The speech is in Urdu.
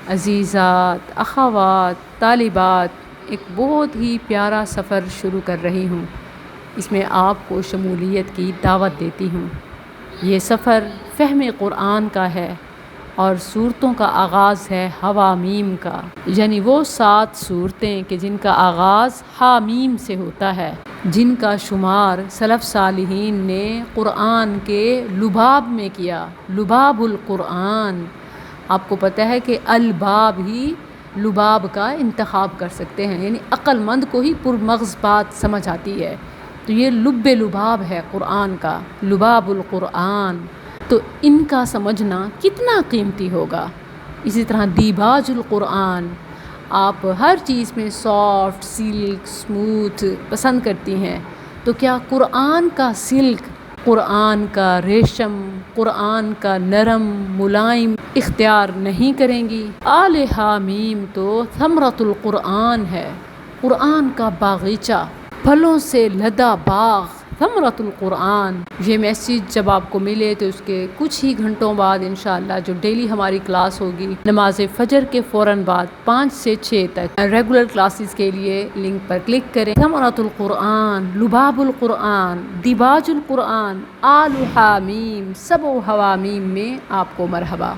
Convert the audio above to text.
عزیزات، اخوات، طالبات، ایک بہت ہی پیارا سفر شروع کر رہی ہوں۔ اس میں آپ کو شمولیت کی دعوت دیتی ہوں۔ یہ سفر فہم قرآن کا ہے اور صورتوں کا آغاز ہے حوامیم کا، یعنی وہ 7 صورتیں کہ جن کا آغاز حامیم سے ہوتا ہے، جن کا شمار سلف صالحین نے قرآن کے لباب میں کیا۔ لباب القرآن، آپ کو پتہ ہے کہ الباب ہی لباب کا انتخاب کر سکتے ہیں، یعنی عقل مند کو ہی پرمغز بات سمجھ آتی ہے۔ تو یہ لب لباب ہے قرآن کا، لباب القرآن، تو ان کا سمجھنا کتنا قیمتی ہوگا۔ اسی طرح دیباج القرآن، آپ ہر چیز میں سافٹ، سلک، سموتھ پسند کرتی ہیں، تو کیا قرآن کا سلک، قرآن کا ریشم، قرآن کا نرم ملائم اختیار نہیں کریں گی؟ آل حامیم تو ثمرۃ القرآن ہے، قرآن کا باغیچہ، پھلوں سے لدا باغ، ثمرۃ القرآن۔ یہ میسیج جب آپ کو ملے تو اس کے کچھ ہی گھنٹوں بعد انشاءاللہ جو ڈیلی ہماری کلاس ہوگی نماز فجر کے فوراً بعد 5 سے 6 تک ریگولر کلاسز کے لیے لنک پر کلک کریں۔ ثمرۃ القرآن، لباب القرآن، دیباج القرآن، آل حامیم، سب و حوامیم میں آپ کو مرحبا۔